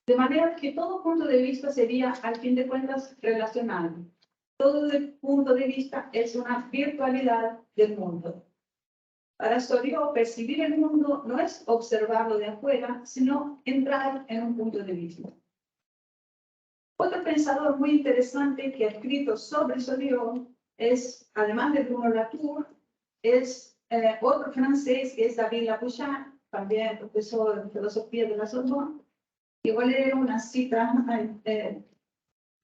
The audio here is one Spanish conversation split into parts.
De manera que todo punto de vista sería, al fin de cuentas, relacional. Todo punto de vista es una virtualidad del mundo. Para Soriot, percibir el mundo no es observarlo de afuera, sino entrar en un punto de vista. Otro pensador muy interesante que ha escrito sobre Soriot es, además de Bruno Latour, es otro francés que es David Lapouchard, también profesor de filosofía de la Sorbonne. Y voy a leer una cita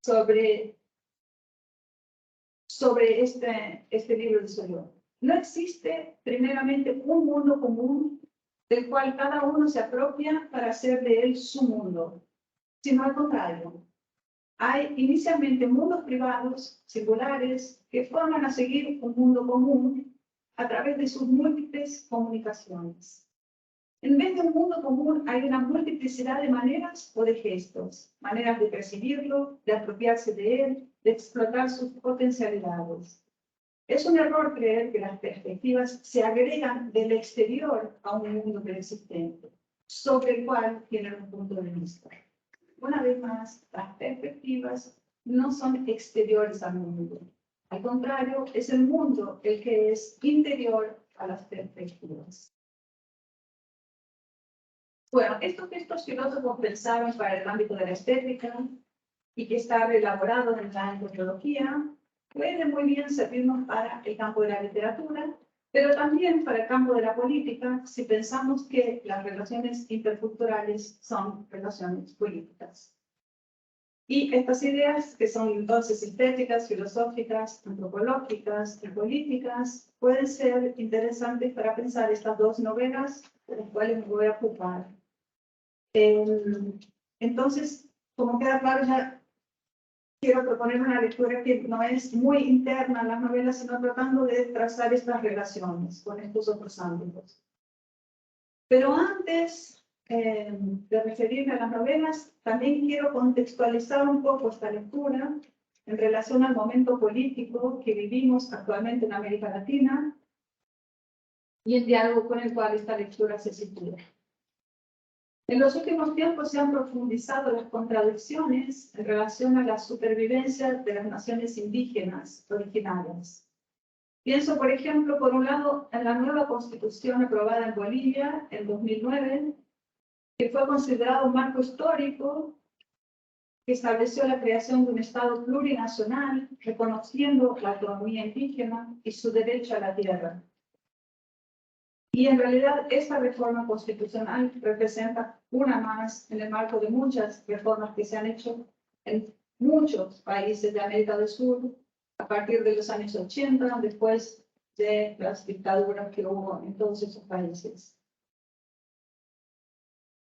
sobre este libro de Soriot. No existe, primeramente, un mundo común del cual cada uno se apropia para hacer de él su mundo, sino al contrario. Hay inicialmente mundos privados, singulares, que forman a seguir un mundo común a través de sus múltiples comunicaciones. En vez de un mundo común hay una multiplicidad de maneras o de gestos, maneras de percibirlo, de apropiarse de él, de explotar sus potencialidades. Es un error creer que las perspectivas se agregan del exterior a un mundo preexistente, sobre el cual tienen un punto de vista. Una vez más, las perspectivas no son exteriores al mundo. Al contrario, es el mundo el que es interior a las perspectivas. Bueno, estos textos filósofos pensaron para el ámbito de la estética y que está elaborado en la antropología, puede muy bien servirnos para el campo de la literatura, pero también para el campo de la política, si pensamos que las relaciones interculturales son relaciones políticas. Y estas ideas, que son entonces estéticas, filosóficas, antropológicas y políticas, pueden ser interesantes para pensar estas dos novelas de las cuales me voy a ocupar. Entonces, como queda claro, ya quiero proponer una lectura que no es muy interna a las novelas, sino tratando de trazar estas relaciones con estos otros ámbitos. Pero antes de referirme a las novelas, también quiero contextualizar un poco esta lectura en relación al momento político que vivimos actualmente en América Latina y el diálogo con el cual esta lectura se sitúa. En los últimos tiempos se han profundizado las contradicciones en relación a la supervivencia de las naciones indígenas originarias. Pienso, por ejemplo, por un lado, en la nueva constitución aprobada en Bolivia en 2009, que fue considerado un marco histórico que estableció la creación de un Estado plurinacional, reconociendo la autonomía indígena y su derecho a la tierra. Y en realidad esta reforma constitucional representa una más en el marco de muchas reformas que se han hecho en muchos países de América del Sur a partir de los años 80, después de las dictaduras que hubo en todos esos países.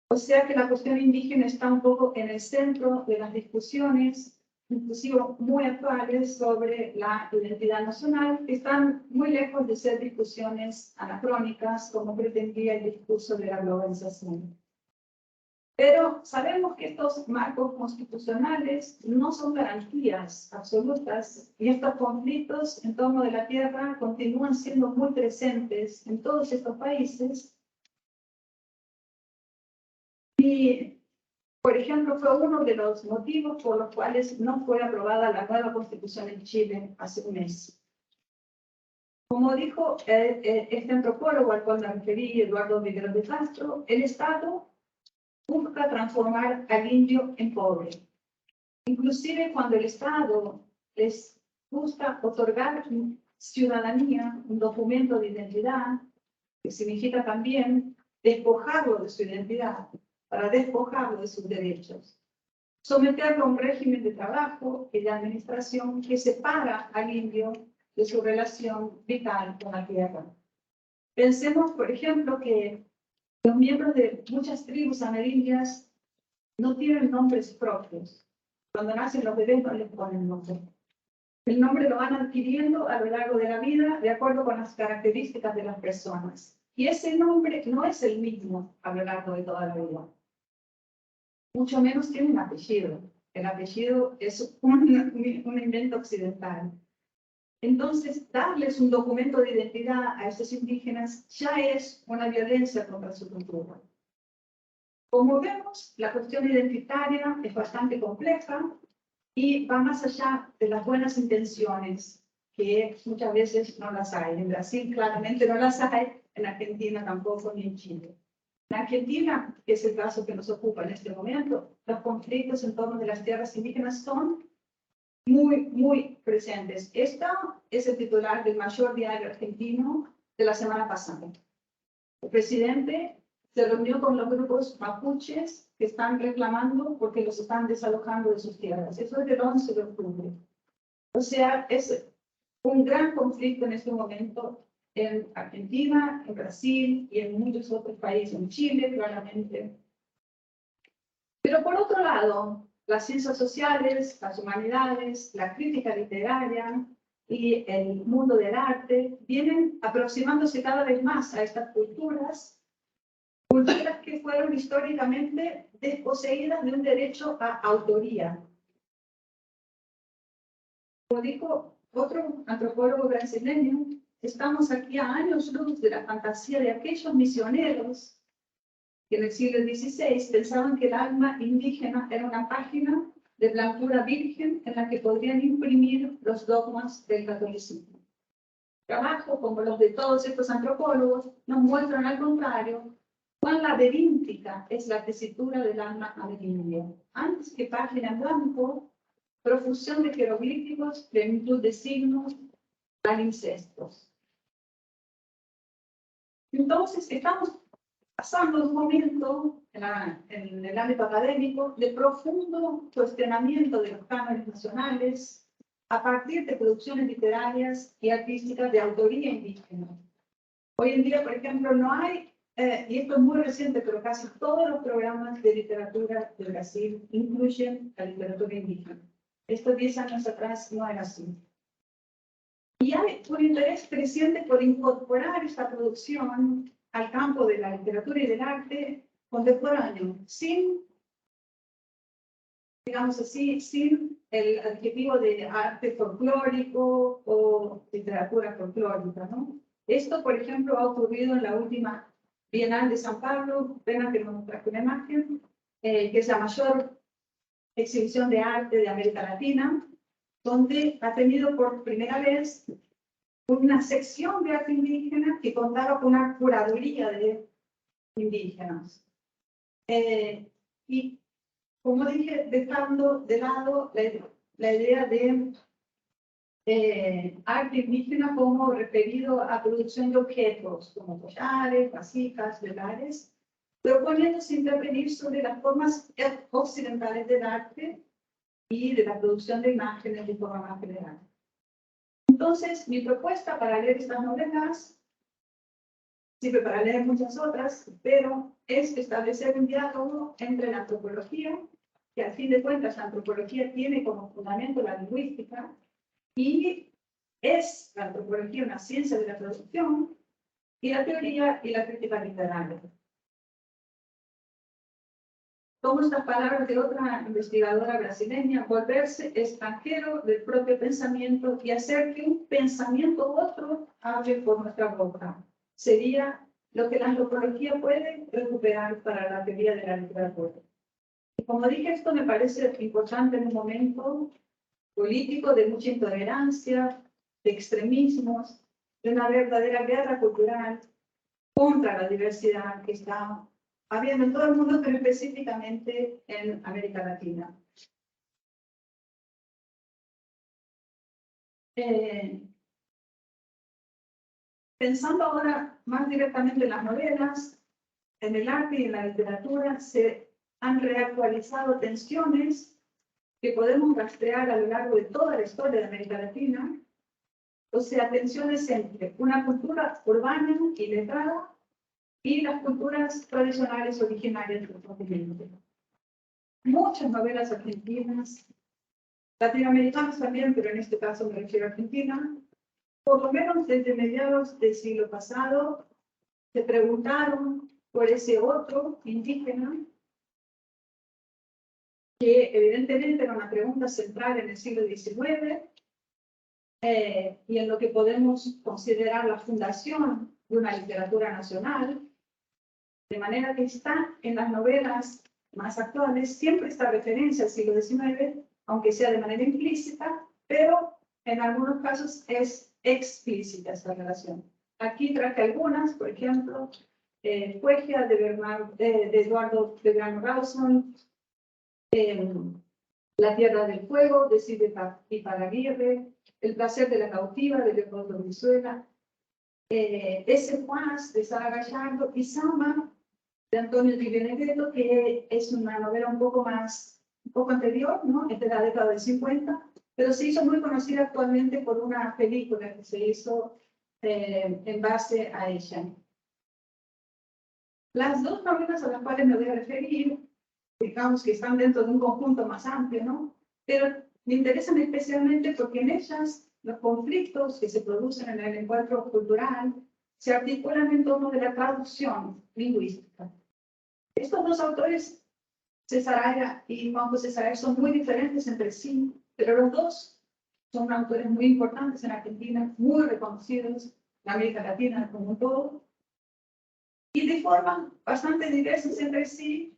O sea que la cuestión indígena está un poco en el centro de las discusiones, inclusive muy actuales, sobre la identidad nacional, que están muy lejos de ser discusiones anacrónicas, como pretendía el discurso de la globalización. Pero sabemos que estos marcos constitucionales no son garantías absolutas y estos conflictos en torno de la tierra continúan siendo muy presentes en todos estos países. Y, por ejemplo, fue uno de los motivos por los cuales no fue aprobada la nueva Constitución en Chile hace un mes. Como dijo este antropólogo al cual me referí, Eduardo Miguel de Castro, el Estado busca transformar al indio en pobre. Inclusive cuando el Estado les busca otorgar ciudadanía, un documento de identidad, que significa también despojarlo de su identidad, para despojarlo de sus derechos. Someterlo a un régimen de trabajo y de administración que separa al indio de su relación vital con la tierra. Pensemos, por ejemplo, que los miembros de muchas tribus amerindias no tienen nombres propios. Cuando nacen los bebés no les ponen nombre. El nombre lo van adquiriendo a lo largo de la vida de acuerdo con las características de las personas. Y ese nombre no es el mismo a lo largo de toda la vida. Mucho menos tiene un apellido. El apellido es un invento occidental. Entonces, darles un documento de identidad a estos indígenas ya es una violencia contra su cultura. Como vemos, la cuestión identitaria es bastante compleja y va más allá de las buenas intenciones, que muchas veces no las hay. En Brasil claramente no las hay, en Argentina tampoco, ni en Chile. En Argentina, que es el caso que nos ocupa en este momento, los conflictos en torno de las tierras indígenas son muy presentes. Esta es el titular del mayor diario argentino de la semana pasada. El presidente se reunió con los grupos mapuches que están reclamando porque los están desalojando de sus tierras. Eso es del 11 de octubre. O sea, es un gran conflicto en este momento en Argentina, en Brasil y en muchos otros países, en Chile claramente. Pero por otro lado, las ciencias sociales, las humanidades, la crítica literaria y el mundo del arte vienen aproximándose cada vez más a estas culturas que fueron históricamente desposeídas de un derecho a autoría. Como dijo otro antropólogo brasileño, estamos aquí a años luz de la fantasía de aquellos misioneros que en el siglo XVI pensaban que el alma indígena era una página de blancura virgen en la que podrían imprimir los dogmas del catolicismo. Trabajo como los de todos estos antropólogos nos muestran al contrario cuán laberíntica es la tesitura del alma amerindia. Antes que página en blanco, profusión de jeroglíficos, plenitud de signos, palimpsestos. Entonces, estamos pasando un momento en el ámbito académico de profundo cuestionamiento de los cánones nacionales a partir de producciones literarias y artísticas de autoría indígena. Hoy en día, por ejemplo, no hay, y esto es muy reciente, pero casi todos los programas de literatura de Brasil incluyen la literatura indígena. Estos 10 años atrás no era así. Y hay un interés creciente por incorporar esta producción al campo de la literatura y del arte contemporáneo, sin, digamos así, sin el adjetivo de arte folclórico o literatura folclórica, ¿no? Esto, por ejemplo, ha ocurrido en la última Bienal de San Pablo, pena que no traje una imagen, que es la mayor exhibición de arte de América Latina, donde ha tenido por primera vez una sección de arte indígena que contaba con una curaduría de indígenas. Y, como dije, dejando de lado la idea de arte indígena como referido a producción de objetos, como collares, vasijas, velares, proponiéndose intervenir sobre las formas occidentales del arte y de la producción de imágenes de forma más general. Entonces, mi propuesta para leer estas novelas, sirve para leer muchas otras, pero es establecer un diálogo entre la antropología, que al fin de cuentas la antropología tiene como fundamento la lingüística, y es la antropología una ciencia de la producción, y la teoría y la crítica literaria. Tomo estas palabras de otra investigadora brasileña: volverse extranjero del propio pensamiento y hacer que un pensamiento u otro hable por nuestra boca. Sería lo que la antropología puede recuperar para la teoría de la literatura. Y como dije, esto me parece importante en un momento político de mucha intolerancia, de extremismos, de una verdadera guerra cultural contra la diversidad que está habiendo en todo el mundo, pero específicamente en América Latina. Pensando ahora más directamente en las novelas, en el arte y en la literatura, se han reactualizado tensiones que podemos rastrear a lo largo de toda la historia de América Latina, o sea, tensiones entre una cultura urbana y letrada y las culturas tradicionales originarias del continente. Muchas novelas argentinas, latinoamericanas también, pero en este caso me refiero a Argentina, por lo menos desde mediados del siglo pasado, se preguntaron por ese otro indígena, que evidentemente era una pregunta central en el siglo XIX, y en lo que podemos considerar la fundación de una literatura nacional, De manera que está en las novelas más actuales, siempre está referencia al siglo XIX, aunque sea de manera implícita, pero en algunos casos es explícita esta relación. Aquí traje algunas, por ejemplo, Poesia de Eduardo Belgrano Rawson, La Tierra del Fuego de Silvia Iparraguirre, El placer de la cautiva de Leopoldo Brizuela, Ese Juaz de Sara Gallardo y Sama de Antonio Di Benedetto, que es una novela un poco anterior, ¿no? Es de la década del 50, pero se hizo muy conocida actualmente por una película que se hizo en base a ella. Las dos novelas a las cuales me voy a referir, digamos que están dentro de un conjunto más amplio, ¿no? Pero me interesan especialmente porque en ellas los conflictos que se producen en el encuentro cultural se articulan en torno de la traducción lingüística. Estos dos autores, César Aira y Juan José Saer, son muy diferentes entre sí, pero los dos son autores muy importantes en Argentina, muy reconocidos en América Latina como un todo, y de forma bastante diversas entre sí.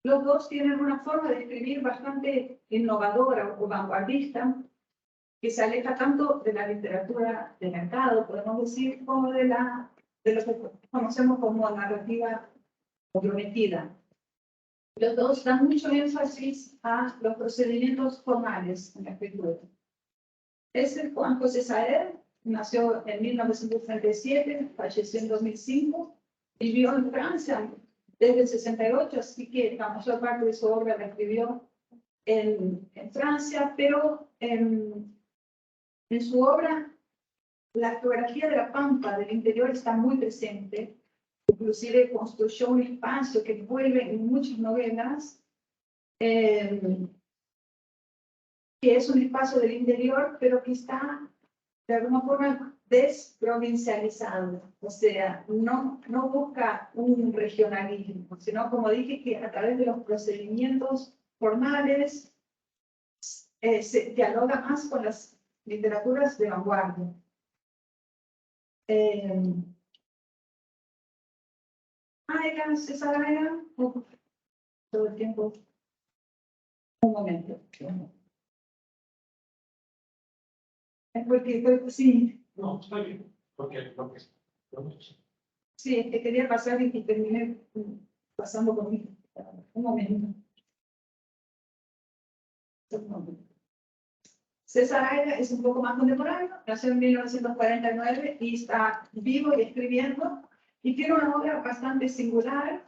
Los dos tienen una forma de escribir bastante innovadora o vanguardista, que se aleja tanto de la literatura de mercado, podemos decir, como de lo que conocemos como narrativa comprometida. Los dos dan mucho énfasis a los procedimientos formales en la escritura. Juan José Saer nació en 1937, falleció en 2005, vivió en Francia desde el 68, así que la mayor parte de su obra la escribió en Francia, pero en su obra la geografía de la pampa del interior está muy presente. Inclusive construyó un espacio que vuelve en muchas novelas, que es un espacio del interior, pero que está de alguna forma desprovincializado. O sea, no busca un regionalismo, sino, como dije, que a través de los procedimientos formales se dialoga más con las literaturas de vanguardia. César Aira, todo el tiempo. Un momento. Es porque sí. No, está bien. Sí, es que quería pasar y terminé pasando conmigo. Un momento. César Aira es un poco más contemporáneo, nació en 1949 y está vivo y escribiendo, y tiene una obra bastante singular,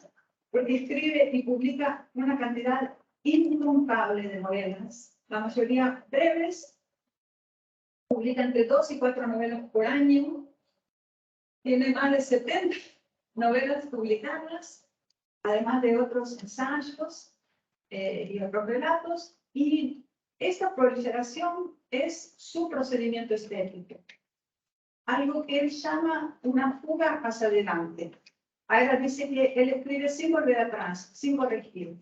porque escribe y publica una cantidad incontable de novelas, la mayoría breves, publica entre 2 y 4 novelas por año, tiene más de 70 novelas publicadas, además de otros ensayos y otros relatos, y esta proliferación es su procedimiento estético, algo que él llama una fuga hacia adelante. Ahora dice que él escribe sin volver atrás, sin corregir.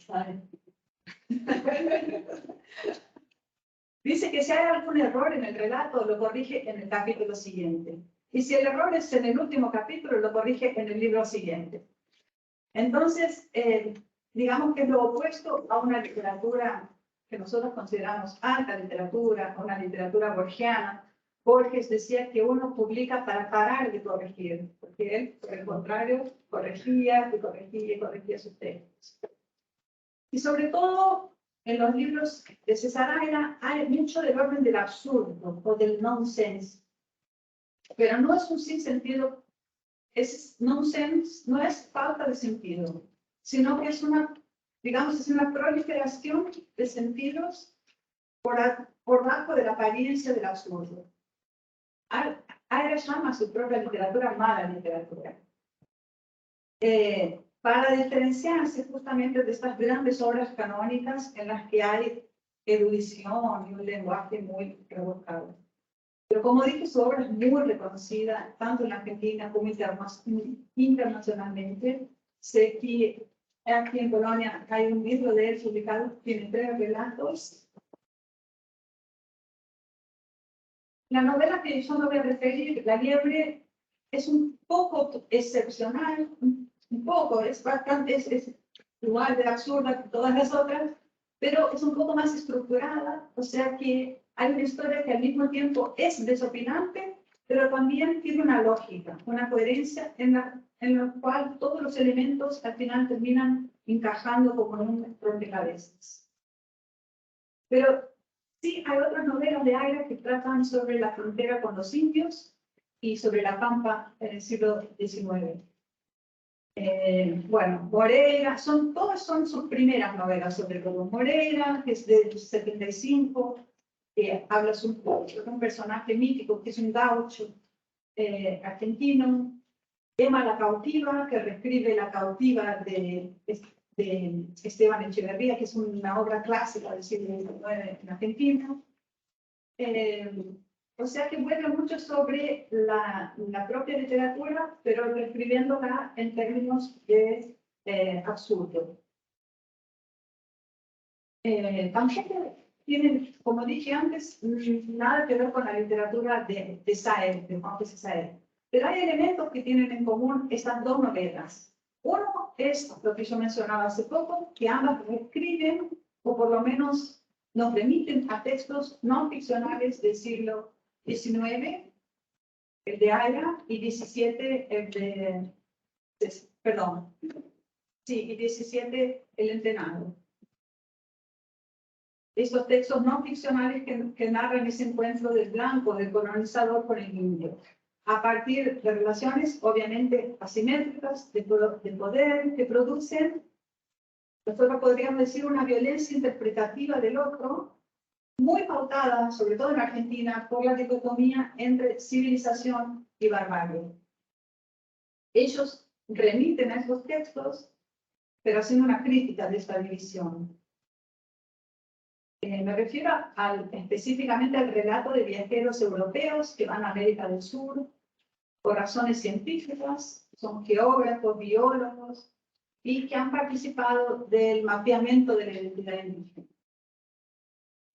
Dice que si hay algún error en el relato, lo corrige en el capítulo siguiente. Y si el error es en el último capítulo, lo corrige en el libro siguiente. Entonces, digamos que es lo opuesto a una literatura que nosotros consideramos alta literatura, una literatura borgiana. Borges decía que uno publica para parar de corregir, porque él, por el contrario, corregía y corregía y corregía sus textos. Y sobre todo, en los libros de César Aira hay mucho del orden del absurdo o del nonsense. Pero no es un sinsentido, es nonsense, no es falta de sentido, sino que es una, digamos, es una proliferación de sentidos por debajo de la apariencia del absurdo. Aira llama a su propia literatura mala literatura. Para diferenciarse justamente de estas grandes obras canónicas en las que hay erudición y un lenguaje muy rebuscado. Pero como dije, su obra es muy reconocida, tanto en Argentina como internacionalmente. Sé que aquí en Colonia hay un libro de él publicado, tiene 3 relatos. La novela que yo me voy a referir, La Liebre, es un poco excepcional, un poco, es bastante, es igual de absurda que todas las otras, pero es un poco más estructurada, o sea que hay una historia que al mismo tiempo es desopinante, pero también tiene una lógica, una coherencia en la cual todos los elementos al final terminan encajando como en un rompecabezas. Pero sí hay otras novelas de Aira que tratan sobre la frontera con los indios y sobre la Pampa en el siglo XIX. Bueno, Moreira, todas son sus primeras novelas, sobre todo Moreira, que es del 75, que habla de un personaje mítico, que es un gaucho argentino. Emma la cautiva, que reescribe La cautiva de Esteban Echeverría, que es una obra clásica del siglo XIX en Argentina. O sea que vuelve mucho sobre la propia literatura, pero reescribiéndola en términos de absurdo. Tampoco tienen, como dije antes, nada que ver con la literatura de Saer, de Juan José Saer. Pero hay elementos que tienen en común estas dos novelas. Uno es lo que yo mencionaba hace poco, que ambas reescriben, o por lo menos nos remiten a textos no ficcionales del siglo XIX, el de Aira, y XVII, el de... Perdón. Sí, y XVII, el Entenado. Estos textos no ficcionales que narran ese encuentro del blanco, del colonizador con el indio, a partir de relaciones obviamente asimétricas de poder que producen, nosotros podríamos decir, una violencia interpretativa del otro, muy pautada, sobre todo en Argentina, por la dicotomía entre civilización y barbarie. Ellos remiten a estos textos, pero haciendo una crítica de esta división. Me refiero específicamente al relato de viajeros europeos que van a América del Sur por razones científicas, son geógrafos, biólogos, y que han participado del mapeamiento de la identidad indígena.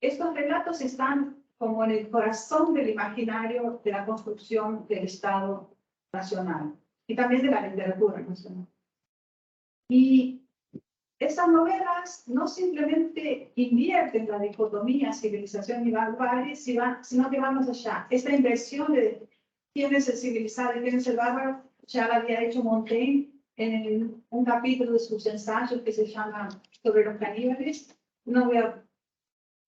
Estos relatos están como en el corazón del imaginario de la construcción del Estado nacional y también de la literatura nacional. Y estas novelas no simplemente invierten la dicotomía civilización y barbarie, sino que van más allá. Esta inversión de quién es el civilizado y quién es el bárbaro ya la había hecho Montaigne en un capítulo de sus ensayos que se llama Sobre los caníbales. No voy a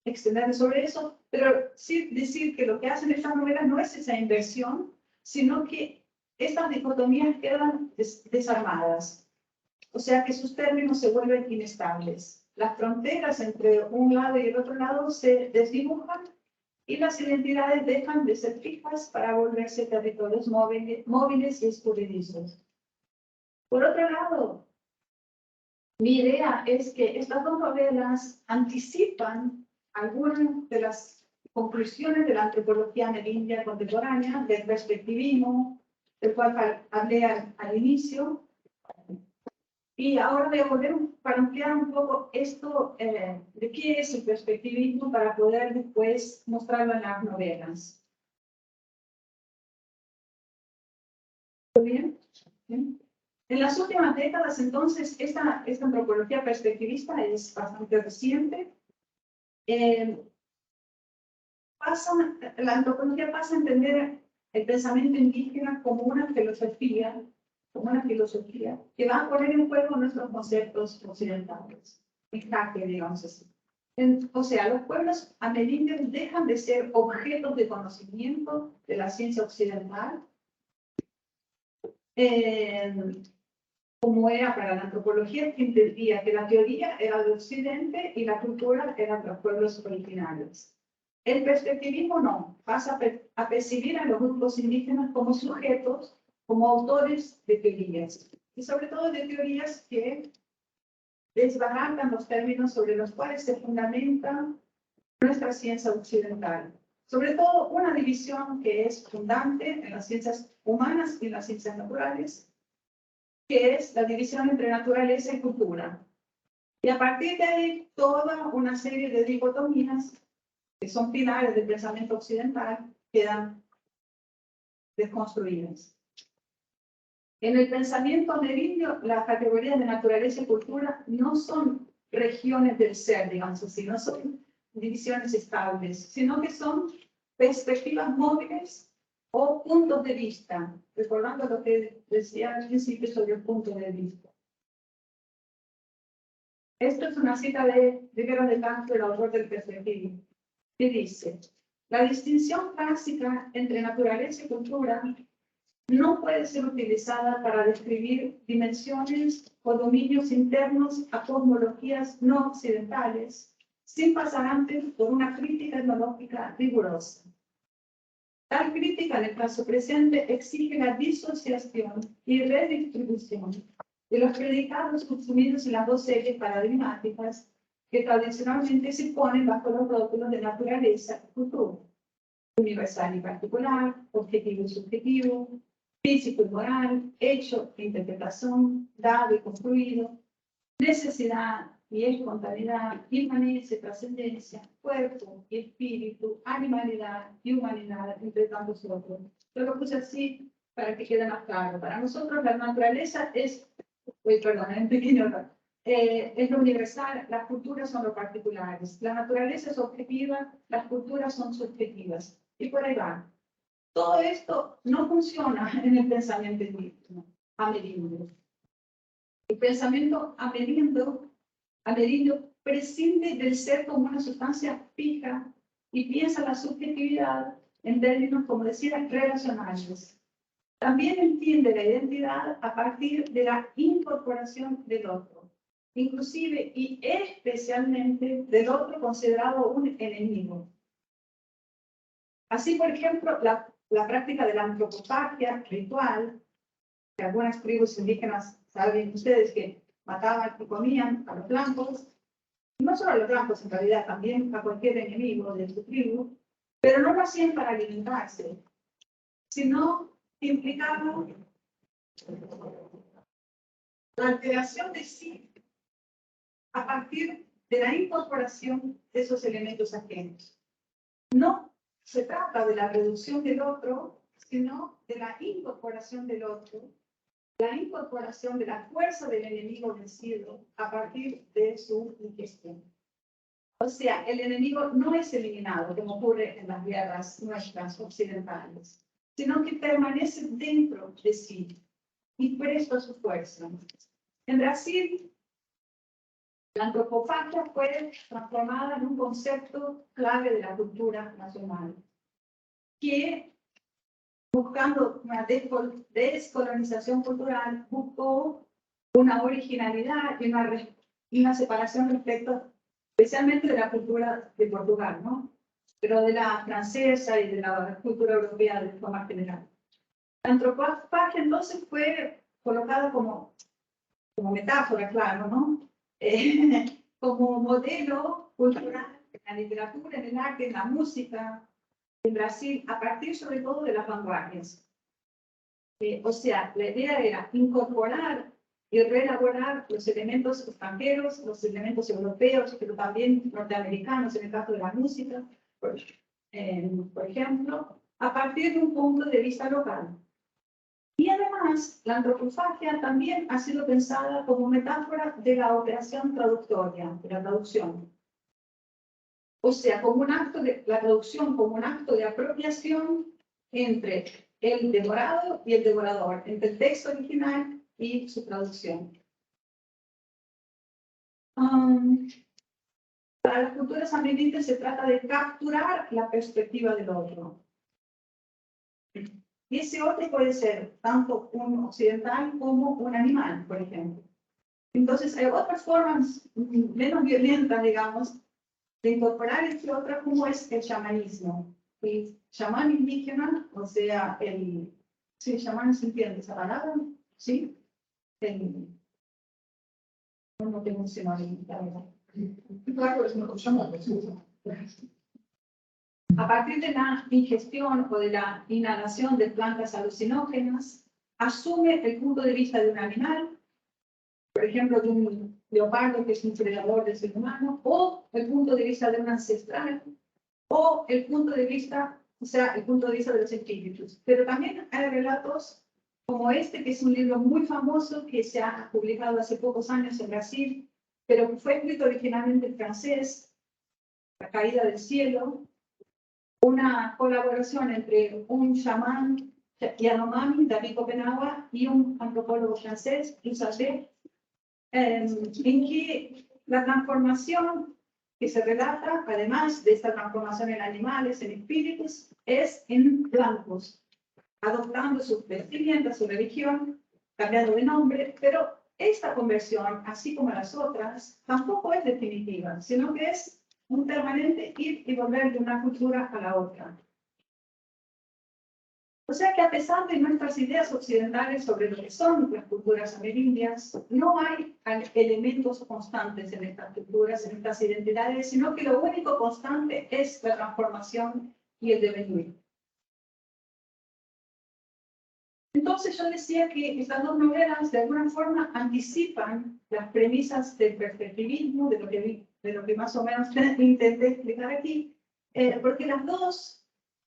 extenderme sobre eso, pero sí decir que lo que hacen estas novelas no es esa inversión, sino que estas dicotomías quedan desarmadas. O sea que sus términos se vuelven inestables. Las fronteras entre un lado y el otro lado se desdibujan y las identidades dejan de ser fijas para volverse territorios móviles y escurridizos. Por otro lado, mi idea es que estas dos novelas anticipan algunas de las conclusiones de la antropología amerindia contemporánea, del perspectivismo, del cual hablé al inicio. Y ahora voy a volver para ampliar un poco esto de qué es el perspectivismo para poder después mostrarlo en las novelas. ¿Bien? ¿Bien? En las últimas décadas, entonces, esta antropología perspectivista es bastante reciente. La antropología pasa a entender el pensamiento indígena como una filosofía que va a poner en juego nuestros conceptos occidentales, en jaque, digamos así. O sea, los pueblos amerindios dejan de ser objetos de conocimiento de la ciencia occidental, como era para la antropología, que entendía que la teoría era de Occidente y la cultura era de los pueblos originarios. El perspectivismo no, pasa a percibir a los grupos indígenas como sujetos, como autores de teorías, y sobre todo de teorías que desbaratan los términos sobre los cuales se fundamenta nuestra ciencia occidental. Sobre todo una división que es fundante en las ciencias humanas y en las ciencias naturales, que es la división entre naturaleza y cultura. Y a partir de ahí, toda una serie de dicotomías que son pilares del pensamiento occidental quedan desconstruidas. En el pensamiento amerindio, las categorías de naturaleza y cultura no son regiones del ser, digamos así, no son divisiones estables, sino que son perspectivas móviles o puntos de vista, recordando lo que decía al principio sobre el punto de vista. Esto es una cita de Rivera de Castro, el autor del perspectivo, que dice: la distinción clásica entre naturaleza y cultura no puede ser utilizada para describir dimensiones o dominios internos a cosmologías no occidentales, sin pasar antes por una crítica etnológica rigurosa. Tal crítica, en el caso presente, exige la disociación y redistribución de los predicados consumidos en las dos series paradigmáticas que tradicionalmente se ponen bajo los rótulos de naturaleza y cultura: universal y particular, objetivo y subjetivo, físico y moral, hecho e interpretación, dado y construido, necesidad y espontaneidad, inmanencia y trascendencia, cuerpo y espíritu, animalidad y humanidad, entre tantos otros. Yo lo puse así para que quede más claro. Para nosotros la naturaleza es, en pequeño error, es lo universal, las culturas son lo particulares. La naturaleza es objetiva, las culturas son subjetivas. Y por ahí va. Todo esto no funciona en el pensamiento amerindio. El pensamiento amerindio prescinde del ser como una sustancia fija y piensa la subjetividad en términos, como decía, relacionales. También entiende la identidad a partir de la incorporación del otro, inclusive y especialmente del otro considerado un enemigo. Así, por ejemplo, la práctica de la antropofagia ritual, que algunas tribus indígenas, saben ustedes, que mataban y comían a los blancos, no solo a los blancos en realidad, también a cualquier enemigo de su tribu, pero no lo hacían para alimentarse, sino implicaba la alteración de sí a partir de la incorporación de esos elementos ajenos. No se trata de la reducción del otro, sino de la incorporación del otro, la incorporación de la fuerza del enemigo vencido a partir de su ingestión. O sea, el enemigo no es eliminado, como ocurre en las guerras nuestras occidentales, sino que permanece dentro de sí y presto a su fuerza. En Brasil, la antropofagia fue transformada en un concepto clave de la cultura nacional, que, buscando una descolonización cultural, buscó una originalidad y una separación respecto, especialmente de la cultura de Portugal, ¿no? Pero de la francesa y de la cultura europea de forma general. La antropofagia entonces fue colocada como metáfora, claro, ¿no? Como modelo cultural en la literatura, en el arte, en la música, en Brasil, a partir sobre todo de las vanguardias. O sea, la idea era incorporar y reelaborar los elementos extranjeros, los elementos europeos, pero también norteamericanos, en el caso de la música, por ejemplo, a partir de un punto de vista local. Y además, la antropofagia también ha sido pensada como metáfora de la operación traductoria, de la traducción. O sea, como un acto de la traducción, como un acto de apropiación entre el devorado y el devorador, entre el texto original y su traducción. Para las culturas amerindias se trata de capturar la perspectiva del otro. Y ese otro puede ser tanto un occidental como un animal, por ejemplo. Entonces, hay otras formas menos violentas, digamos, de incorporar este otro, como es el chamanismo. El chamán indígena, o sea, sí, chamán se entiende esa palabra, ¿sí? No tengo un sinónimo, la verdad. Claro, es un chamán. A partir de la ingestión o de la inhalación de plantas alucinógenas, asume el punto de vista de un animal, por ejemplo, de un leopardo que es un predador del ser humano, o el punto de vista de un ancestral, o el punto de vista, o sea, el punto de vista de los espíritus. Pero también hay relatos como este, que es un libro muy famoso que se ha publicado hace pocos años en Brasil, pero que fue escrito originalmente en francés, La caída del cielo, una colaboración entre un chamán Yanomami, David Copenhague, y un antropólogo francés, Isabel, en que la transformación que se relata, además de esta transformación en animales, en espíritus, es en blancos, adoptando sus vestimentas, su religión, cambiando de nombre, pero esta conversión, así como las otras, tampoco es definitiva, sino que es un permanente ir y volver de una cultura a la otra. O sea que a pesar de nuestras ideas occidentales sobre lo que son las culturas amerindias, no hay elementos constantes en estas culturas, en estas identidades, sino que lo único constante es la transformación y el devenir. Entonces yo decía que estas dos novelas de alguna forma anticipan las premisas del perspectivismo, de lo que más o menos intenté explicar aquí, porque las dos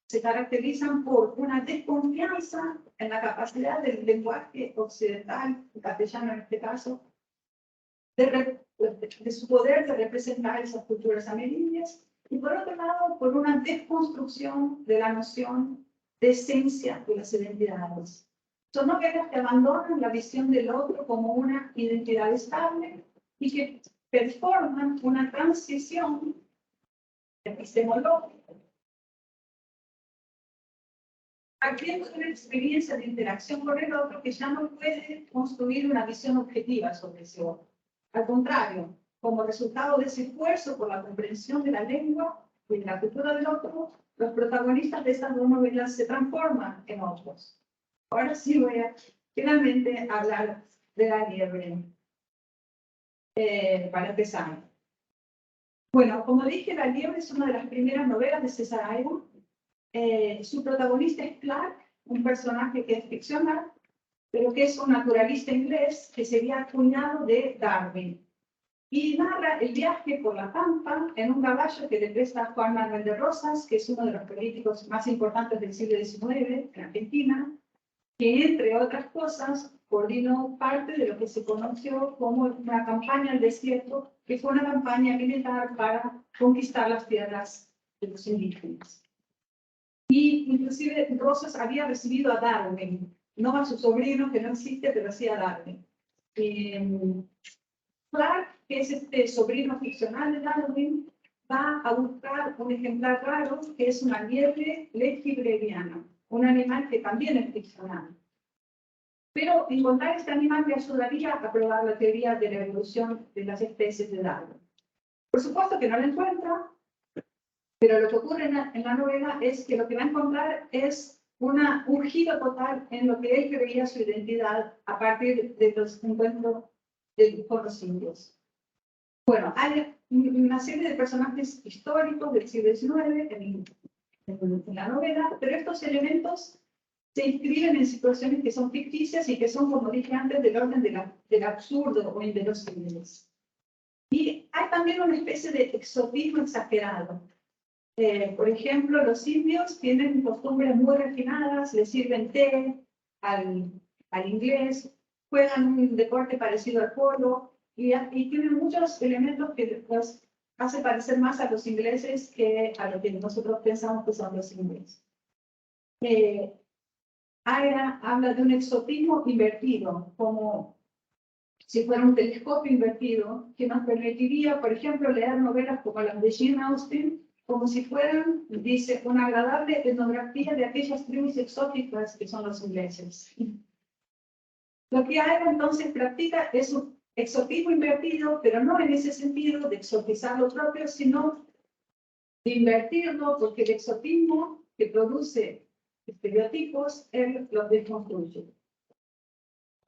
se caracterizan por una desconfianza en la capacidad del lenguaje occidental, castellano en este caso, de su poder de representar esas culturas amerindias, y por otro lado, por una desconstrucción de la noción de esencia de las identidades. Son novelas que abandonan la visión del otro como una identidad estable y que performan una transición epistemológica, adquiere una experiencia de interacción con el otro que ya no puede construir una visión objetiva sobre ese otro. Al contrario, como resultado de ese esfuerzo por la comprensión de la lengua y de la cultura del otro, los protagonistas de estas dos novelas se transforman en otros. Ahora sí voy a finalmente hablar de La Liebre, para empezar. Bueno, como dije, La Liebre es una de las primeras novelas de César Aira. Su protagonista es Clark, un personaje que es ficcional, pero que es un naturalista inglés que sería cuñado de Darwin. Y narra el viaje por la pampa en un caballo que le presta Juan Manuel de Rosas, que es uno de los políticos más importantes del siglo XIX en Argentina, que entre otras cosas coordinó parte de lo que se conoció como una campaña al desierto, que fue una campaña militar para conquistar las tierras de los indígenas. Y inclusive Rosas había recibido a Darwin, no a su sobrino, que no existe, pero sí a Darwin. Clark, que es este sobrino ficcional de Darwin, va a buscar un ejemplar raro, que es una liebre legibreriana, un animal que también es ficcional. Pero encontrar este animal le ayudaría a probar la teoría de la evolución de las especies de Darwin. Por supuesto que no la encuentra, pero lo que ocurre en la novela es que lo que va a encontrar es un giro total en lo que él creía su identidad a partir de los encuentros con los indios. Bueno, hay una serie de personajes históricos del siglo XIX en la novela, pero estos elementos se inscriben en situaciones que son ficticias y que son, como dije antes, del orden del absurdo o inverosímiles. Y hay también una especie de exotismo exagerado. Por ejemplo, los indios tienen costumbres muy refinadas, le sirven té al inglés, juegan un deporte parecido al polo y tienen muchos elementos que los hace parecer más a los ingleses que a lo que nosotros pensamos que son los ingleses. Aira habla de un exotismo invertido, como si fuera un telescopio invertido, que nos permitiría, por ejemplo, leer novelas como las de Jane Austen, como si fueran, dice, una agradable etnografía de aquellas tribus exóticas que son los ingleses. Lo que Aira entonces practica es un exotismo invertido, pero no en ese sentido de exotizar lo propio, sino de invertirlo, porque el exotismo que produce estereotipos, él los desconstruye.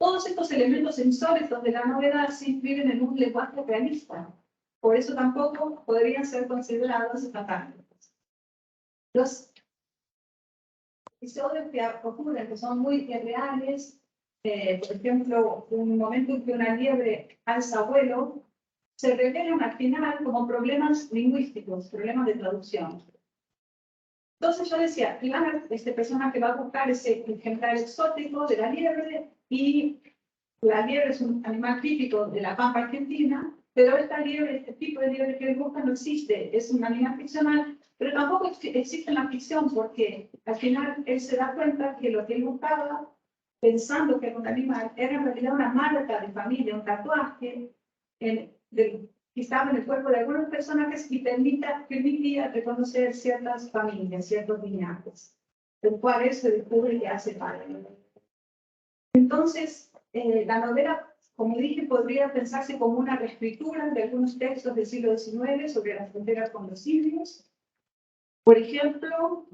Todos estos elementos insólitos de la novela se inscriben en un lenguaje realista. Por eso tampoco podrían ser considerados fantásticos. Los episodios que ocurren, que son muy irreales, por ejemplo, un momento en que una liebre alza vuelo, se revelan al final como problemas lingüísticos, problemas de traducción. Entonces yo decía, esta persona que va a buscar ese ejemplar exótico de la liebre, y la liebre es un animal típico de la pampa argentina, pero esta liebre, este tipo de liebre que él busca no existe, es un animal ficcional, pero tampoco existe en la ficción, porque al final él se da cuenta que lo que él buscaba, pensando que era un animal, era en realidad una marca de familia, un tatuaje que estaba en el cuerpo de algunos personajes y permitía reconocer ciertas familias, ciertos linajes, del cual se descubre que hace parte. Entonces, la novela, como dije, podría pensarse como una reescritura de algunos textos del siglo XIX sobre las fronteras con los indios. Por ejemplo,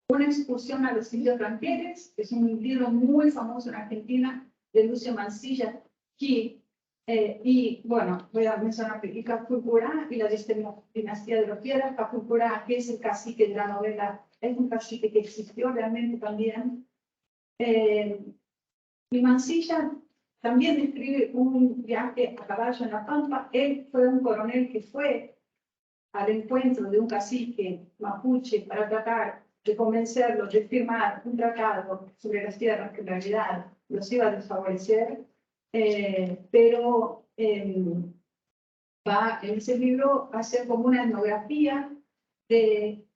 Una excursión a los indios Ranqueles, que es un libro muy famoso en Argentina, de Lucio Mansilla, y bueno, voy a mencionar Cafulcurá y la dinastía de los Fieras. Cafulcurá, que es el cacique de la novela, es un cacique que existió realmente también. Y Mansilla también describe un viaje a caballo en la Pampa. Él fue un coronel que fue al encuentro de un cacique mapuche para tratar de convencerlo de firmar un tratado sobre las tierras que en realidad los iba a desfavorecer, pero va en ese libro a hacer como una etnografía de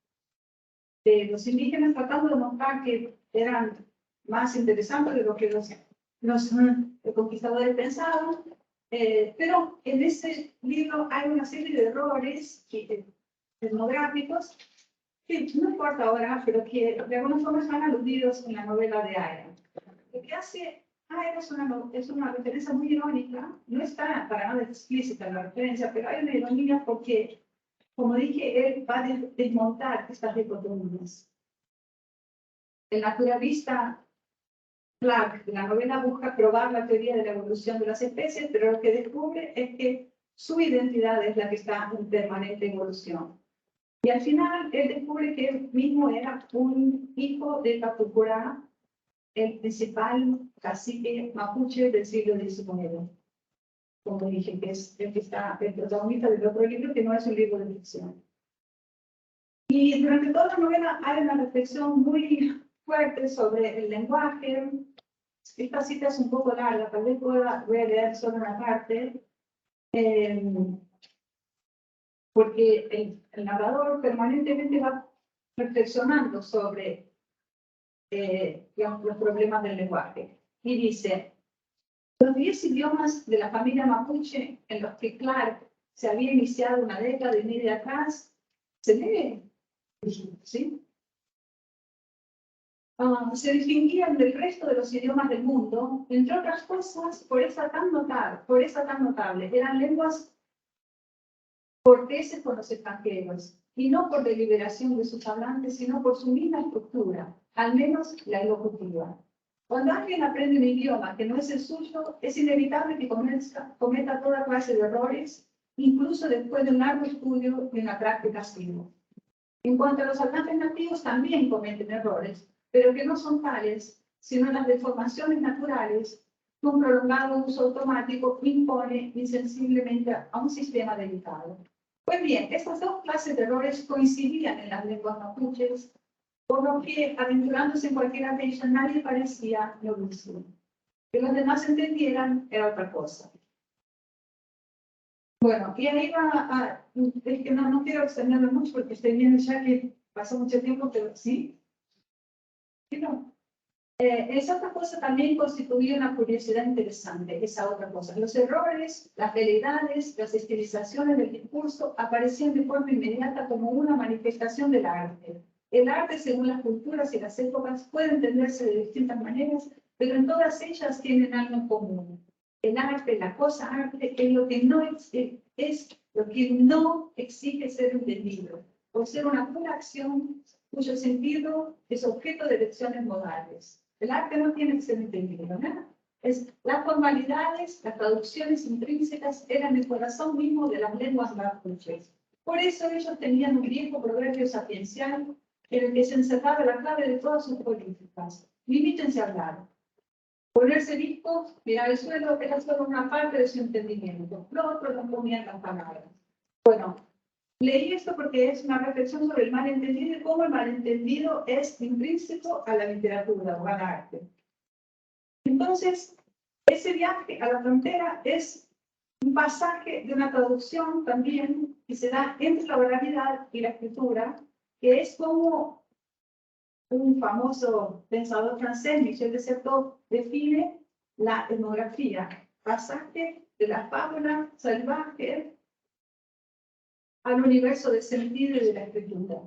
los indígenas, tratando de mostrar que eran más interesantes de lo que los conquistadores pensaban. Pero en ese libro hay una serie de errores etnográficos que no importa ahora, pero que de alguna forma están aludidos en la novela de Aira. Lo que hace Aira es una referencia muy irónica, no está para nada explícita la referencia, pero hay una ironía porque, como dije, él va a desmontar estas dicotomías. El naturalista Clark de la novela busca probar la teoría de la evolución de las especies, pero lo que descubre es que su identidad es la que está en permanente evolución. Y al final él descubre que él mismo era un hijo de Cafulcurá, el principal cacique mapuche del siglo XIX. Como dije, que es el que está el protagonista del otro libro, que no es un libro de ficción. Y durante toda la novela hay una reflexión muy fuerte sobre el lenguaje. Esta cita es un poco larga, tal vez voy a leer solo una parte, porque el narrador permanentemente va reflexionando sobre los problemas del lenguaje. Y dice, los 10 idiomas de la familia mapuche en los que Clark se había iniciado una década y media atrás, se lee, ¿sí? Se distinguían del resto de los idiomas del mundo, entre otras cosas, por esa tan notable. Eran lenguas corteses con los extranjeros, y no por deliberación de sus hablantes, sino por su misma estructura, al menos la elocutiva. Cuando alguien aprende un idioma que no es el suyo, es inevitable que cometa toda clase de errores, incluso después de un largo estudio y una práctica asidua. En cuanto a los hablantes nativos, también cometen errores, pero que no son tales, sino las deformaciones naturales que un prolongado uso automático impone insensiblemente a un sistema delicado. Pues bien, estas dos clases de errores coincidían en las lenguas mapuches, por lo que, aventurándose en cualquiera de ellas, nadie parecía lo mismo. Que los demás entendieran era otra cosa. Bueno, y ahí es que no quiero extenderlo mucho porque estoy viendo ya que pasó mucho tiempo, pero sí. ¿Sí no? Esa otra cosa también constituye una curiosidad interesante, esa otra cosa. Los errores, las veleidades, las estilizaciones del discurso aparecían de forma inmediata como una manifestación del arte. El arte, según las culturas y las épocas, puede entenderse de distintas maneras, pero en todas ellas tienen algo en común. El arte, la cosa arte, es lo que no exige ser entendido, por ser una pura acción cuyo sentido es objeto de lecciones modales. El arte no tiene que ser entendido, ¿no? Las formalidades, las traducciones intrínsecas eran el corazón mismo de las lenguas mapuches. Por eso ellos tenían un viejo proverbio sapiencial en el que se encerraba la clave de todas sus políticas. Limítense a hablar. Ponerse discos, mirar el suelo, era solo una parte de su entendimiento. Lo otro no ponían las palabras. Bueno, Leí esto porque es una reflexión sobre el malentendido y cómo el malentendido es intrínseco a la literatura o al arte. Entonces, ese viaje a la frontera es un pasaje de una traducción también que se da entre la oralidad y la escritura, que es como un famoso pensador francés, Michel de Certeau, define la etnografía, pasaje de la fábula salvaje al universo de sentido y de la escritura.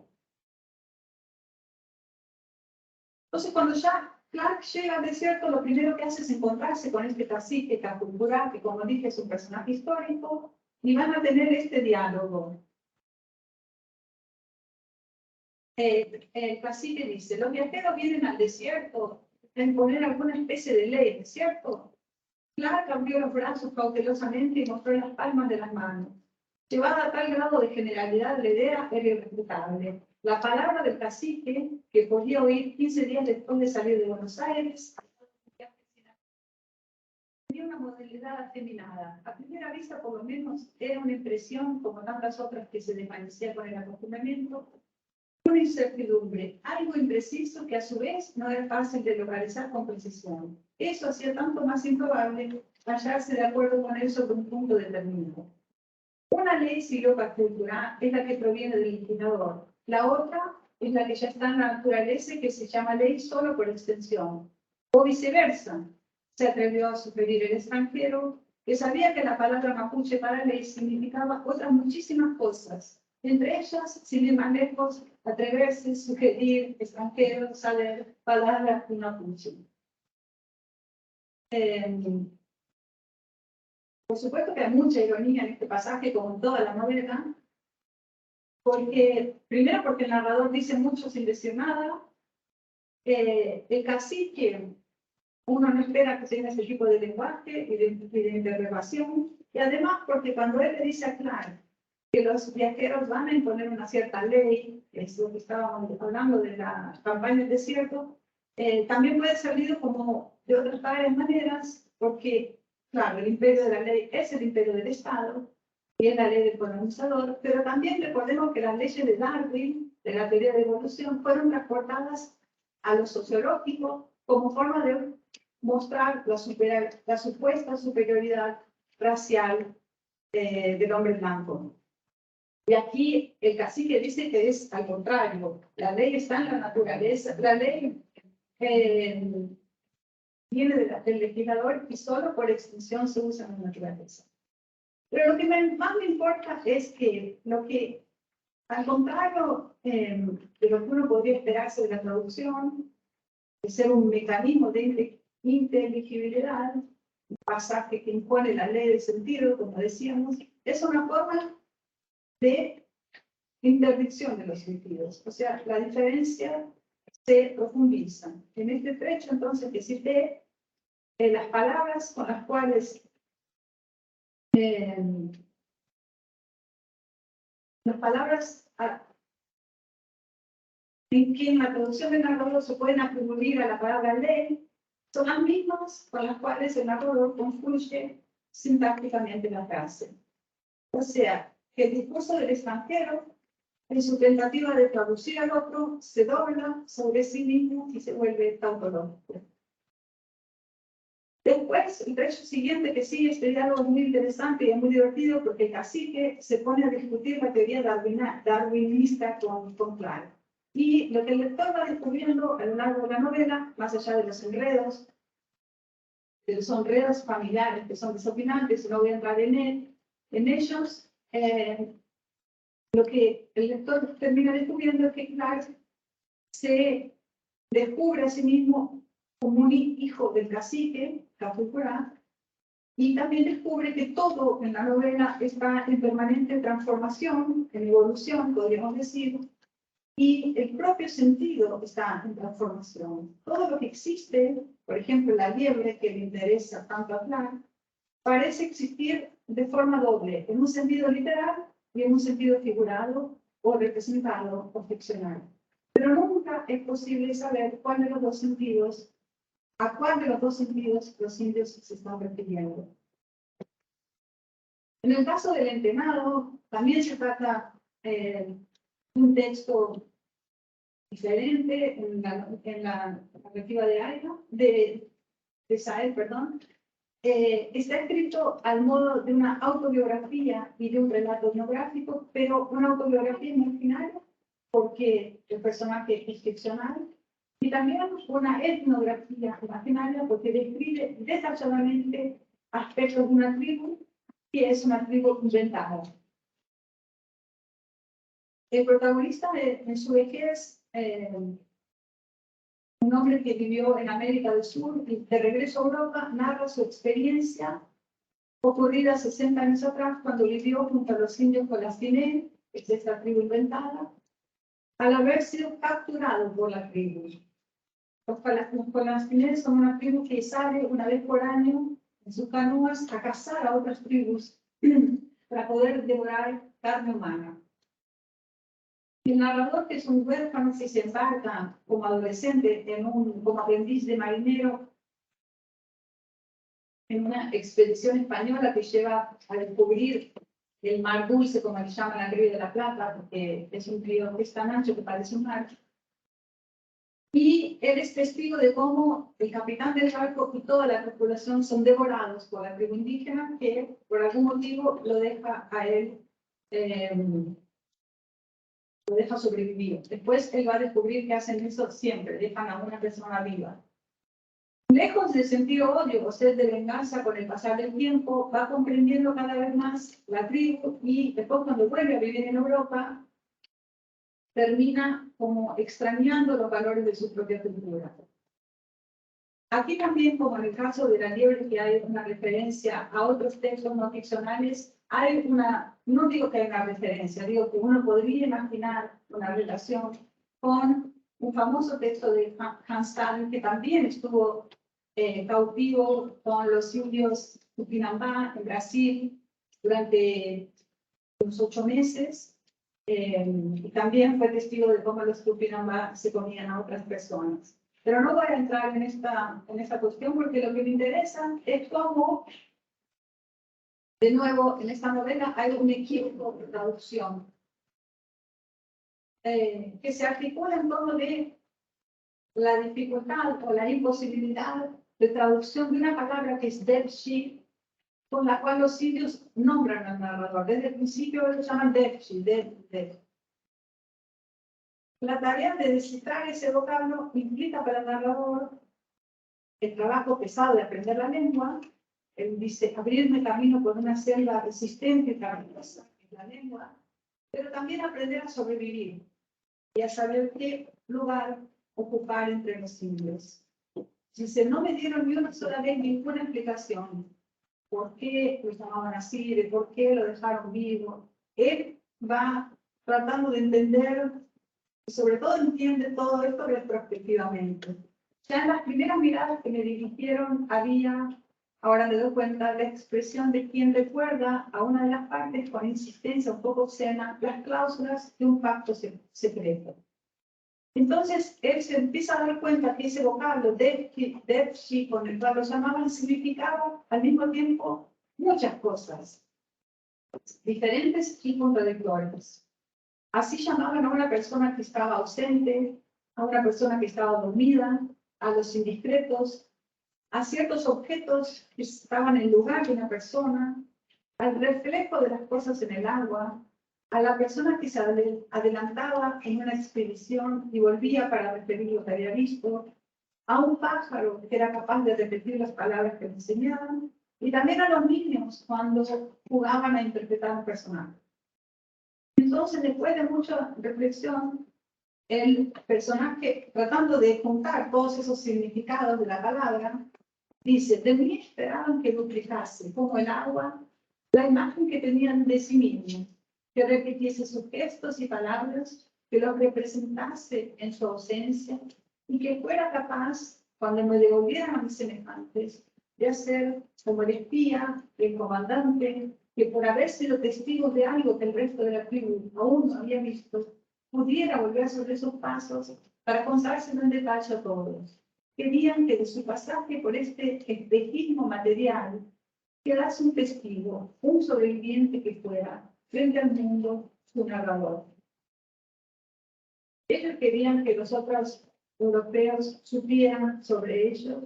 Entonces, cuando ya Clark llega al desierto, lo primero que hace es encontrarse con este cacique Capulcurá, que como dije es un personaje histórico, y van a tener este diálogo. El cacique dice, los viajeros vienen al desierto a imponer alguna especie de ley, ¿cierto? Clark abrió los brazos cautelosamente y mostró las palmas de las manos. Llevada a tal grado de generalidad, la idea era irrefutable. La palabra del cacique, que podía oír 15 días después de salir de Buenos Aires, tenía una modalidad afeminada. A primera vista, por lo menos, era una impresión, como tantas otras que se desvanecía con el acostumbramiento, una incertidumbre, algo impreciso que a su vez no era fácil de localizar con precisión. Eso hacía tanto más improbable hallarse de acuerdo con él sobre un punto determinado. Una ley silópacultural es la que proviene del legislador. La otra es la que ya está en la naturaleza y que se llama ley solo por extensión. O viceversa, se atrevió a sugerir el extranjero, que sabía que la palabra mapuche para ley significaba otras muchísimas cosas. Entre ellas, sin ir más lejos, atreverse, sugerir, extranjero, saber, palabra y mapuche. Por supuesto que hay mucha ironía en este pasaje, como en toda la novela, primero porque el narrador dice mucho sin decir nada, el cacique, uno no espera que tenga ese tipo de lenguaje y de interrogación, y además porque cuando él le dice a Clark que los viajeros van a imponer una cierta ley, es lo que estábamos hablando de la campaña del desierto, también puede ser leído como de otras varias maneras, porque, claro, el imperio de la ley es el imperio del Estado, y es la ley del colonizador, pero también recordemos que las leyes de Darwin, de la teoría de evolución, fueron transportadas a lo sociológico como forma de mostrar la supuesta superioridad racial del hombre blanco. Y aquí el cacique dice que es al contrario, la ley está en la naturaleza, la ley viene del legislador y solo por extensión se usa en la naturaleza. Pero lo que más me importa es que lo que, al contrario de lo que uno podría esperarse de la traducción, de ser un mecanismo de inteligibilidad, un pasaje que impone la ley de sentido, como decíamos, es una forma de interdicción de los sentidos. O sea, la diferencia se profundiza. En este trecho, entonces, que cité, las palabras con las cuales las palabras en que en la traducción del narrador se pueden atribuir a la palabra ley son las mismas con las cuales el narrador construye sintácticamente la frase. O sea, que el discurso del extranjero, en su tentativa de traducir al otro, se dobla sobre sí mismo y se vuelve tautológico. Después, el trecho siguiente que sigue, este diálogo muy interesante y es muy divertido porque el cacique se pone a discutir la teoría darwinista con Clark. Y lo que el lector va descubriendo a lo largo de la novela, más allá de los enredos familiares que son desopinantes, no voy a entrar en ellos, lo que el lector termina descubriendo es que Clark se descubre a sí mismo como un hijo del cacique, Capulcurá, y también descubre que todo en la novela está en permanente transformación, en evolución, podríamos decir, y el propio sentido está en transformación. Todo lo que existe, por ejemplo, la liebre que le interesa tanto a Clark, parece existir de forma doble, en un sentido literal y en un sentido figurado o representado o ficcional. Pero nunca es posible saber cuál de los dos sentidos, a cuál de los dos sentidos los indios se están refiriendo. En el caso del entenado, también se trata un texto diferente en la narrativa de Saez, perdón. Está escrito al modo de una autobiografía y de un relato biográfico, pero una autobiografía imaginaria, porque el personaje es ficcional, y también una etnografía imaginaria, porque describe detalladamente aspectos de una tribu, que es una tribu inventada. El protagonista en su vejez, un hombre que vivió en América del Sur y de regreso a Europa, narra su experiencia ocurrida 60 años atrás cuando vivió junto a los indios Colastinés, que es esta tribu inventada, al haber sido capturado por la tribu. Los Colastinés son una tribu que sale una vez por año en sus canoas a cazar a otras tribus para poder devorar carne humana. El narrador, que es un huérfano, si se embarca como adolescente como aprendiz de marinero en una expedición española que lleva a descubrir el mar dulce, como le llaman al Río de la Plata, porque es un río que es tan ancho que parece un mar. Y él es testigo de cómo el capitán del barco y toda la tripulación son devorados por la tribu indígena, que por algún motivo lo deja a él, lo deja sobrevivir. Después él va a descubrir que hacen eso siempre, dejan a una persona viva. Lejos de sentir odio o sed de venganza con el pasar del tiempo, va comprendiendo cada vez más la tribu y después, cuando vuelve a vivir en Europa, termina como extrañando los valores de su propia cultura. Aquí también, como en el caso de La Liebre, que hay una referencia a otros textos no ficcionales, hay una, no digo que hay una referencia, digo que uno podría imaginar una relación con un famoso texto de Hans Staden, que también estuvo cautivo con los indios Tupinambá en Brasil durante unos 8 meses, y también fue testigo de cómo los Tupinambá se comían a otras personas. Pero no voy a entrar en esta cuestión, porque lo que me interesa es cómo, de nuevo, en esta novela hay un equipo de traducción que se articula en torno de la dificultad o la imposibilidad de traducción de una palabra que es Devshi, con la cual los indios nombran al narrador. Desde el principio lo llaman Devshi, Dev. La tarea de descifrar ese vocablo implica para el narrador el trabajo pesado de aprender la lengua. Él dice, abrirme camino por una selva resistente y trabajosa en la lengua, pero también aprender a sobrevivir y a saber qué lugar ocupar entre los indios. Dice, no me dieron ni una sola vez ninguna explicación por qué lo llamaban así, de por qué lo dejaron vivo. Él va tratando de entender, y sobre todo entiende todo esto retrospectivamente. Ya en las primeras miradas que me dirigieron había, ahora me doy cuenta, la expresión de quien recuerda a una de las partes con insistencia un poco obscena las cláusulas de un pacto secreto. Entonces, él se empieza a dar cuenta que ese vocablo, Devshi, con el cual lo llamaban, significaba al mismo tiempo muchas cosas, diferentes y contradictorias. Así llamaban a una persona que estaba ausente, a una persona que estaba dormida, a los indiscretos, a ciertos objetos que estaban en lugar de una persona, al reflejo de las cosas en el agua, a la persona que se adelantaba en una expedición y volvía para referir lo que había visto, a un pájaro que era capaz de repetir las palabras que le enseñaban, y también a los niños cuando jugaban a interpretar un personaje. Entonces, después de mucha reflexión, el personaje, tratando de juntar todos esos significados de la palabra, dice, de mí esperaban que duplicase, como el agua, la imagen que tenían de sí mismo, que repitiese sus gestos y palabras, que los representase en su ausencia, y que fuera capaz, cuando me devolvieran a mis semejantes, de hacer como el espía, el comandante, que por haber sido testigo de algo que el resto de la tribu aún no había visto, pudiera volver sobre sus pasos para contárselo en detalle a todos. Querían que de su pasaje por este espejismo material quedase un testigo, un sobreviviente que fuera, frente al mundo, su narrador. Ellos querían que los otros europeos supieran sobre ellos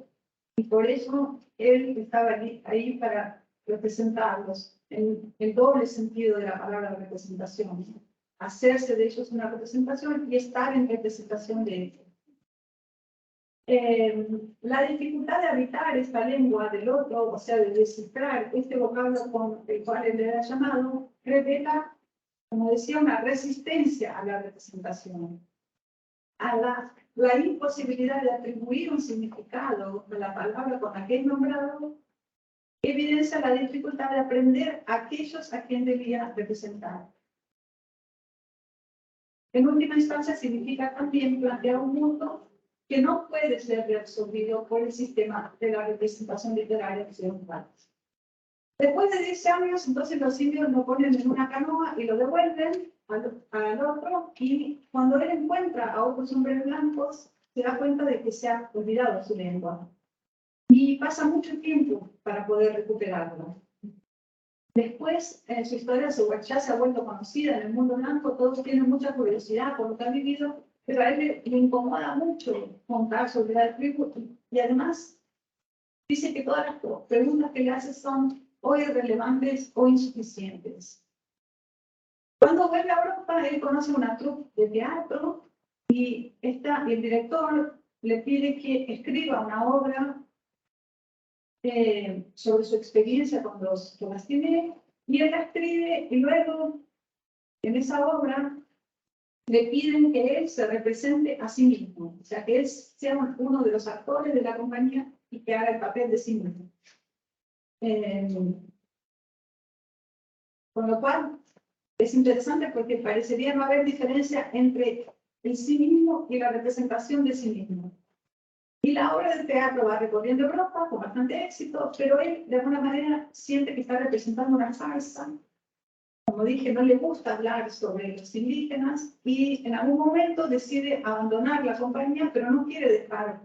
y por eso él estaba ahí para representarlos en el doble sentido de la palabra representación. Hacerse de ellos una representación y estar en representación de ellos. La dificultad de habitar esta lengua del otro, o sea, de descifrar este vocablo con el cual él le era llamado, revela, como decía, una resistencia a la representación, a la imposibilidad de atribuir un significado a la palabra con la que es nombrado, evidencia la dificultad de aprender a aquellos a quien debía representar. En última instancia, significa también plantear un mundo que no puede ser reabsorbido por el sistema de la representación literaria occidental. Después de 10 años, entonces los indios lo ponen en una canoa y lo devuelven al otro, y cuando él encuentra a otros hombres blancos, se da cuenta de que se ha olvidado su lengua. Y pasa mucho tiempo para poder recuperarla. Después, su historia ya se ha vuelto conocida en el mundo blanco, todos tienen mucha curiosidad por lo que han vivido, pero a él le incomoda mucho contar sobre la tribu y además dice que todas las preguntas que le hace son o irrelevantes o insuficientes. Cuando vuelve a Europa, él conoce una troupe de teatro y el director le pide que escriba una obra sobre su experiencia con los Lastiné, y él la escribe y luego en esa obra le piden que él se represente a sí mismo, o sea, que él sea uno de los actores de la compañía y que haga el papel de sí mismo. Con lo cual, es interesante porque parecería no haber diferencia entre el sí mismo y la representación de sí mismo. Y la obra de teatro va recorriendo Europa con bastante éxito, pero él de alguna manera siente que está representando una farsa. Como dije, no le gusta hablar sobre los indígenas y en algún momento decide abandonar la compañía, pero no quiere dejar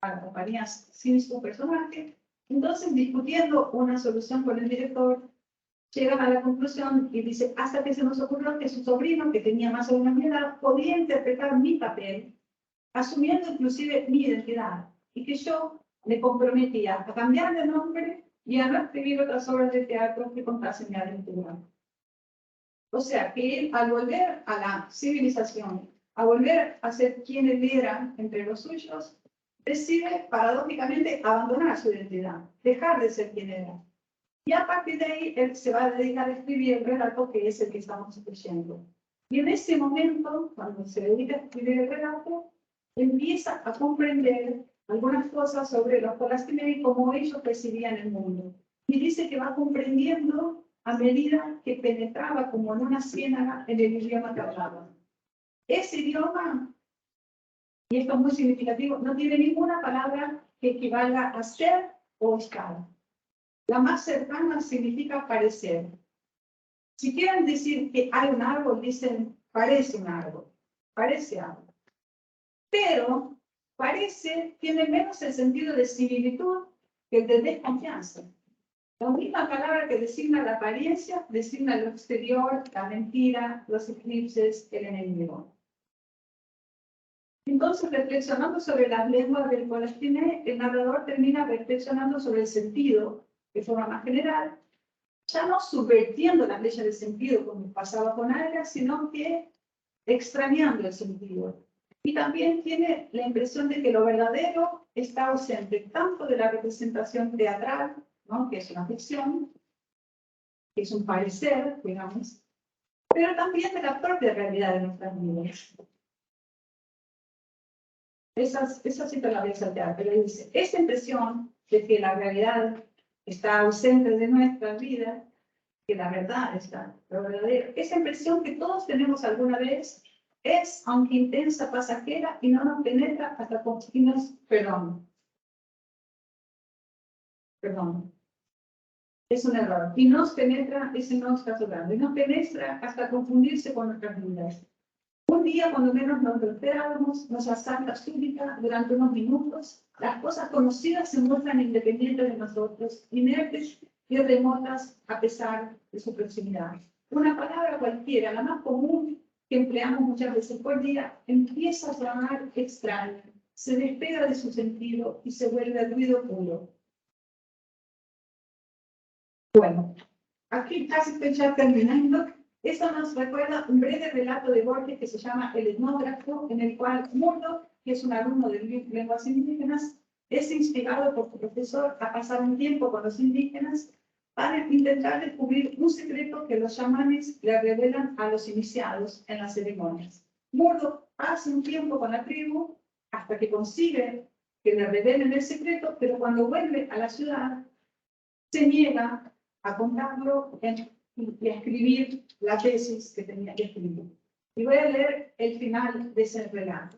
a la compañía sin su personaje. Entonces, discutiendo una solución con el director, llegan a la conclusión y dice, hasta que se nos ocurrió que su sobrino, que tenía más o menos mi edad, podía interpretar mi papel, asumiendo inclusive mi identidad, y que yo me comprometía a cambiar de nombre y a no escribir otras obras de teatro que contasen mi aventura. O sea, que él, al volver a la civilización, a volver a ser quien él era entre los suyos, decide paradójicamente abandonar su identidad, dejar de ser quien era. Y a partir de ahí, él se va a dedicar a escribir el relato que es el que estamos leyendo. Y en ese momento, cuando se dedica a escribir el relato, empieza a comprender algunas cosas sobre los Lastiné y cómo ellos percibían el mundo. Y dice que va comprendiendo a medida que penetraba como en una ciénaga en el idioma que hablaba. Ese idioma, y esto es muy significativo, no tiene ninguna palabra que equivalga a ser o estar. La más cercana significa parecer. Si quieren decir que hay un árbol, dicen parece un árbol, parece árbol. Pero parece tiene menos el sentido de similitud que el de desconfianza. La misma palabra que designa la apariencia, designa lo exterior, la mentira, los eclipses, el enemigo. Entonces, reflexionando sobre las lenguas del Lastiné, el narrador termina reflexionando sobre el sentido de forma más general, ya no subvirtiendo las leyes del sentido como pasaba con Agra, sino que extrañando el sentido. Y también tiene la impresión de que lo verdadero está ausente tanto de la representación teatral, ¿no?, que es una ficción, que es un parecer, digamos, pero también de la propia realidad de nuestras vidas. Esa cita la voy a saltear, pero dice, esta impresión de que la realidad está ausente de nuestras vidas, que la verdad está, lo verdadero, esa impresión que todos tenemos alguna vez, es, aunque intensa, pasajera y no nos penetra hasta confundirnos, perdón. Es un error. Y nos penetra, ese no está sobrando, y nos penetra hasta confundirse con nuestras vidas. Un día, cuando menos nos lo esperábamos, nos asalta súbita durante unos minutos. Las cosas conocidas se muestran independientes de nosotros, inertes y remotas a pesar de su proximidad. una palabra cualquiera, la más común que empleamos muchas veces por día, empieza a sonar extraña, se despega de su sentido y se vuelve ruido puro. Bueno, aquí casi estoy ya terminando. Esto nos recuerda un breve relato de Borges que se llama El etnógrafo, en el cual Murdoch, que es un alumno de lenguas indígenas, es inspirado por su profesor a pasar un tiempo con los indígenas para intentar descubrir un secreto que los chamanes le revelan a los iniciados en las ceremonias. Murdoch pasa un tiempo con la tribu hasta que consigue que le revelen el secreto, pero cuando vuelve a la ciudad se niega a contarlo y a escribir la tesis que tenía que escribir. Y voy a leer el final de ese relato.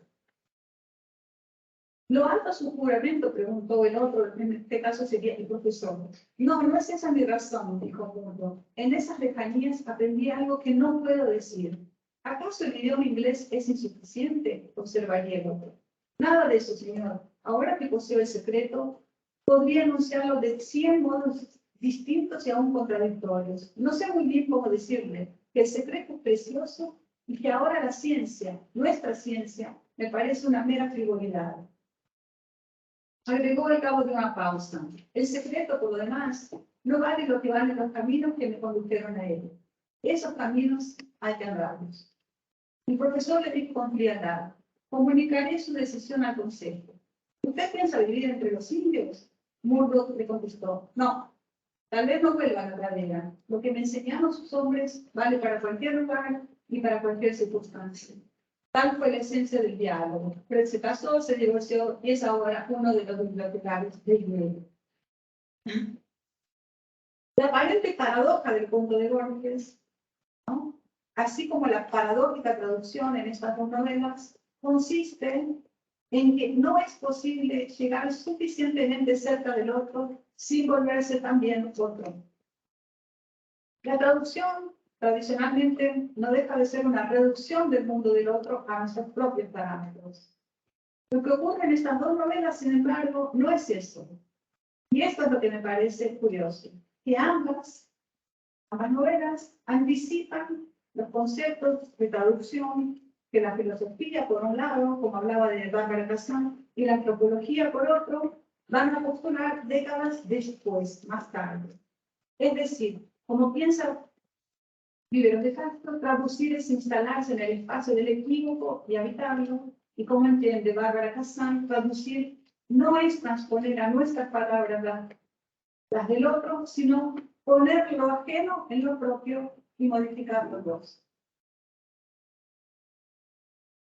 ¿Lo alto su juramento? Preguntó el otro, en este caso sería el profesor. No, no es esa mi razón, dijo Murdoch. En esas lejanías aprendí algo que no puedo decir. ¿Acaso el idioma inglés es insuficiente? Observaría el otro. Nada de eso, señor. Ahora que poseo el secreto, podría anunciarlo de 100 modos distintos y aún contradictorios. No sé muy bien cómo decirle que el secreto es precioso y que ahora la ciencia, nuestra ciencia, me parece una mera frivolidad. Agregó al cabo de una pausa. El secreto, por lo demás, no vale lo que valen los caminos que me condujeron a él. Esos caminos hay que andarlos. El profesor le dijo con frialdad: comunicaré su decisión al consejo. ¿Usted piensa vivir entre los indios? Murdoch le contestó: no, tal vez no vuelva a la pradera. Lo que me enseñaron sus hombres vale para cualquier lugar y para cualquier circunstancia. Tal fue la esencia del diálogo. Fred se casó, se divorció y es ahora uno de los bibliotecarios de Yale. La aparente paradoja del punto de Borges, ¿no?, así como la paradójica traducción en estas dos novelas, consiste en que no es posible llegar suficientemente cerca del otro sin volverse también otro. La traducción tradicionalmente no deja de ser una reducción del mundo del otro a nuestros propios parámetros. Lo que ocurre en estas dos novelas, sin embargo, no es eso. Y esto es lo que me parece curioso, que ambas novelas anticipan los conceptos de traducción que la filosofía, por un lado, como hablaba de Bárbara Kazan, y la antropología, por otro, van a postular décadas después, más tarde. Es decir, como piensa Vivero de Castro, traducir es instalarse en el espacio del equívoco y habitarlo, y como entiende Bárbara Kazan, traducir no es transponer a nuestras palabras las del otro, sino poner lo ajeno en lo propio y modificar los dos.